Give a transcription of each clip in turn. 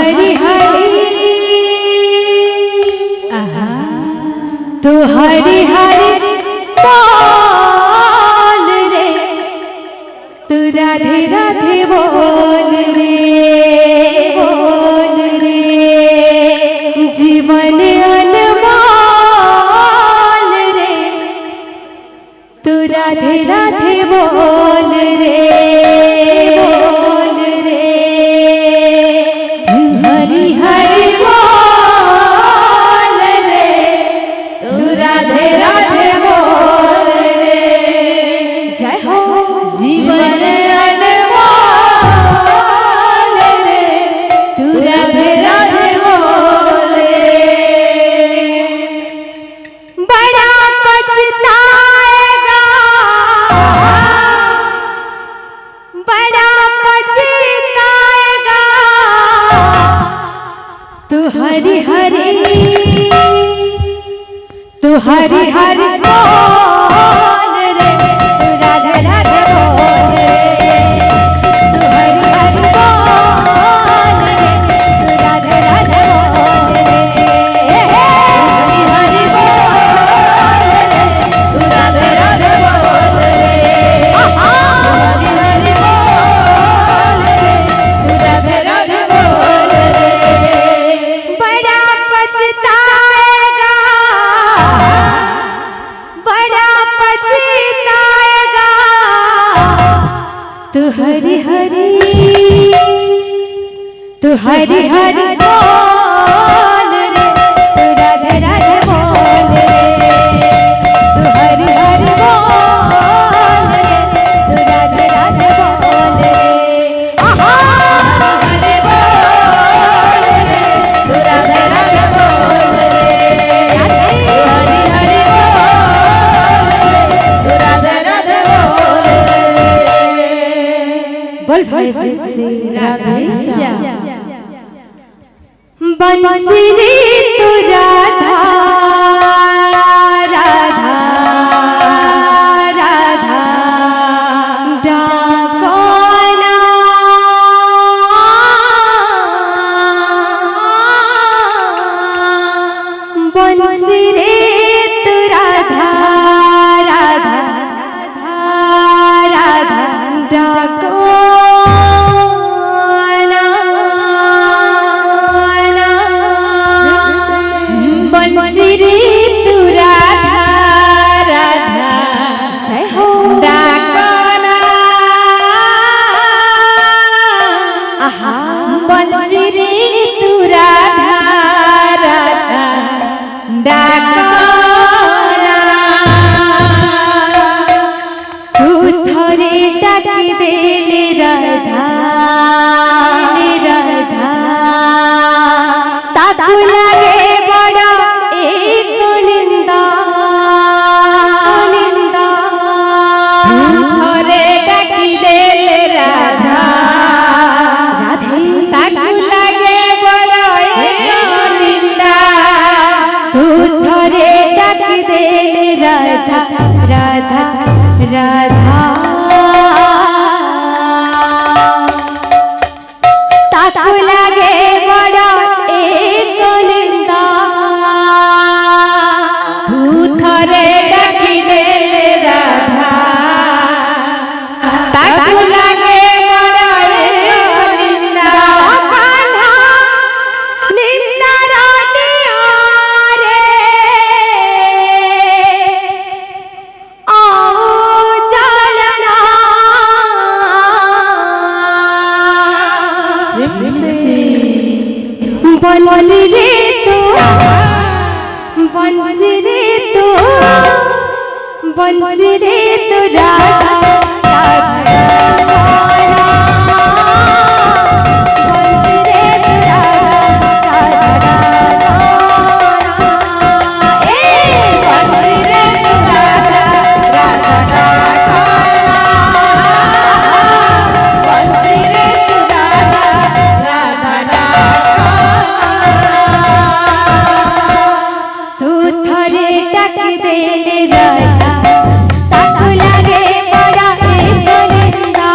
हरि हरि तू हरि हरि बोल रे, तू राधे राधे बोल रे, बोल रे। जीवन अनमोल रे, तू राधे राधे बोल रे, बोल रे। तू हरि हरि बोल रे, तू राधे राधे बोल रे। जय हो। जीवन अनमोल रे, तू राधे राधे बोल रे। बड़ा पछताएगा, बड़ा पछताएगा, तू हरि हरि, तू हरि हरि बोल रे, तू राधे राधे बोल रे। तू हरि हरि बोल रे, तू राधे राधे बोल रे। हरि हरि बोल रे, तू राधे राधे बोल रे। हरि हरि बोल रे, तू राधे राधे बोल रे। बड़ा पछताएगा, बड़ा पछताएगा, तू हरि हरि, तू हरि हरि बोल रे, तू राधे राधे बोल रे। तू हरि हरि बोल रे, तू राधे राधे बोल रे। हरि बोल रे, तू राधे राधे बोल रे। हरि हरि बोल रे, तू राधे राधे बोल रे। बोल भाई से राधे श्याम। बंसरी तू राधा राधा राधा डाकोना। बंसरी तू राधा राधा राधा डाकोना। बंसरी तू राधा राधा, जय हो। डाकोना। आहा। बंसरी तू राधा राधा डाकोना। तू थोड़े डाकी देले राधा, राधा ताकू लागे बड़ा एक निंदा, निंदा। थोड़े डाकी देले राधा, राधे ताकू लागे बड़ा एक निंदा। तू थोड़े डाकी देले राधा, राधा राधा ताकू लागे बड़ा एक निंदा। तू थोड़े डाकी देले राधा, ताकू लागे बड़ा एक निंदा। कान्हा निंदा राधिया रे, आओ चलना। बंसरी तो, बंसरी तो, बंसरी तो राधा राधा राधा। बंसरी तो राधा राधा राधा। ए बंसरी तो राधा राधा राधा। बंसरी तो राधा राधा राधा। तू थोड़े डाक देले राधा, ताकू लागे बड़ा एक निंदा।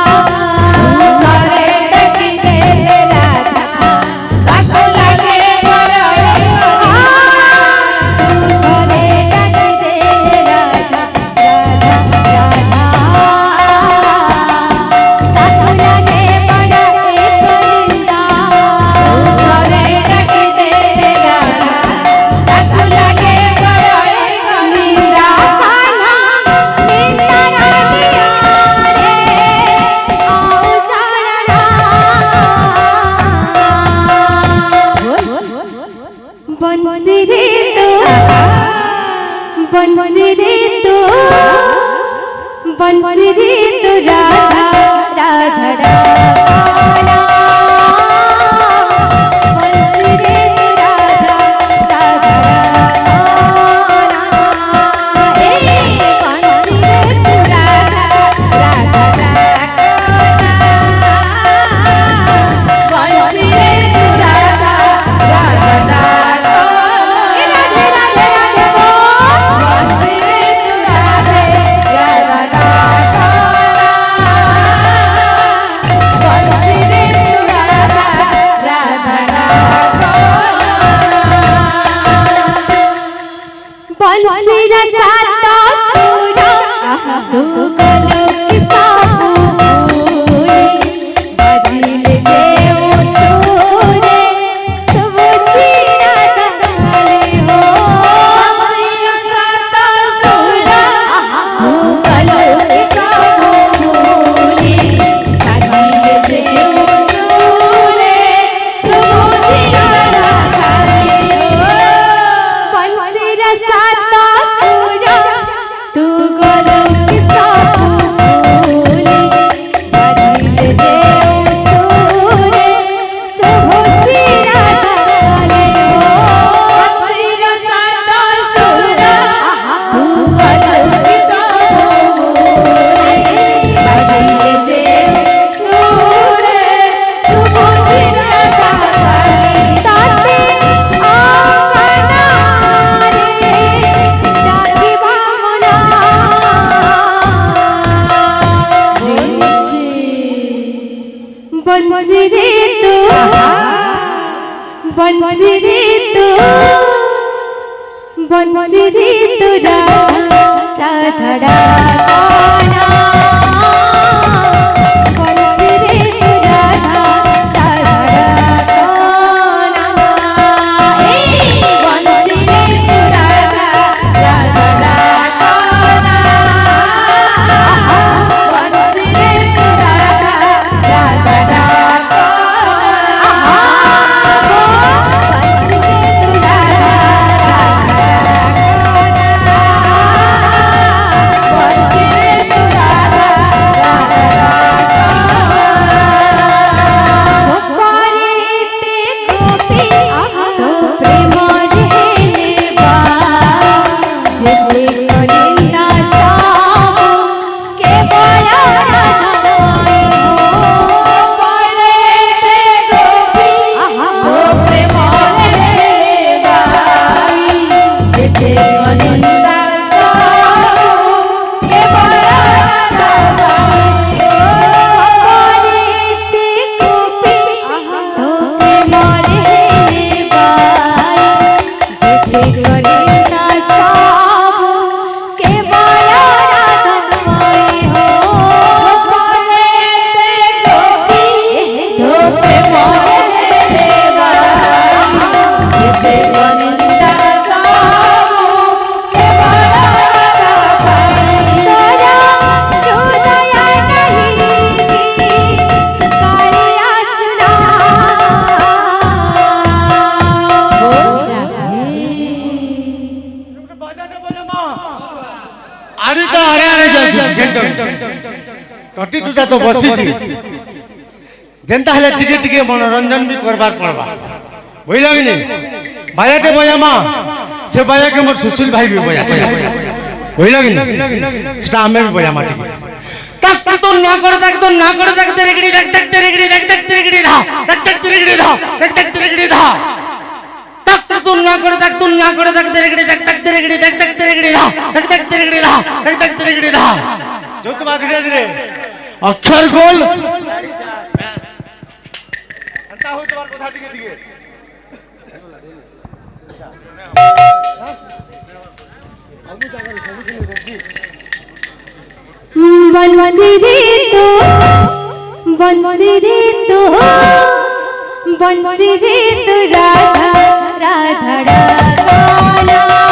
बंसी रे तू राधा राधा राधा बंसी रे तू राधा राधा राधा ए बंसी रे तू राधा राधा राधा बंसी रे तू राधा राधा राधा ए राधे राधे राधे बोल बंसी रे तू राधे राधा राधा बंसी रे तू राधा राधा राधा बंसी रे सातो सुरा तू गलो की साबू बदले देव सूरे सब चीरा डाले हो बंसी रे सातो सुरा तू गलो की साबू बदले देव सूरे सब चीरा डाले हो बंसी रे सातो सुरा तू गलो की साबू बदले देव सूरे सब चीरा डाले हो बंसी रे सातो सुरा तू गलो की साबू बदले देव सूरे सब चीरा डाले ताते आंगना रे जागी बामना बंसी रे तू बंसी रे तू बंसी रे तू राधा राधा राधा बंसी रे तू राधा राधा राधा ए बंसी रे तू राधा राधा राधा बंसी रे तू राधा राधा राधा बंसी रे तू राधा बंसी रे तू राधा गोपालेते गोपी तो प्रेम रे बा जेते करिंदा सब के बड़ा राधाई हो गोपालेते गोपी तो प्रेम रे बा जेते करिंदा सब के बड़ा राधाई हो गोपालेते गोपी तो प्रेम रे बा जेते करिंदा सब के बड़ा राधाई हो गोपालेते गोपी तो प्रेम रे बा जेते करिंदा सब के बड़ा राधाई तोरा हृदय नहीं कालिया सुना আরে তো আরে আরে কটি তুটা তো বসিছি যেনতা হলে টিকে টিকে মনোরঞ্জন বি করবার পড়বা বুঝলা কি নি বাজাতে বজামা সে বাজাকে মোর সুশীল ভাই বি বজাছে বুঝলা কি নি সেটা আমি বি বজামা টিকে তাক তো না করে তাক তো না করে তাক তেরে গড়ি ডাক ডাক তেরে গড়ি ডাক ডাক তেরে গড়ি ধা ডাক ডাক তেরে গড়ি ধা ডাক ডাক তেরে গড়ি ধা তাক তো না করে তাক তো না করে তাক তেরে গড়ি ডাক ডাক তেরে গড়ি ডাক ডাক তেরে গড়ি ধা ডাক ডাক তেরে গড়ি ধা ডাক ডাক তেরে গড়ি ধা जो तुम धीरे धीरे अक्षर गोल अंता हो तुम्हार কথা টিকে টিকে बंसी रे तू बंसी रे तू बंसी रे तू राधा राधा राधा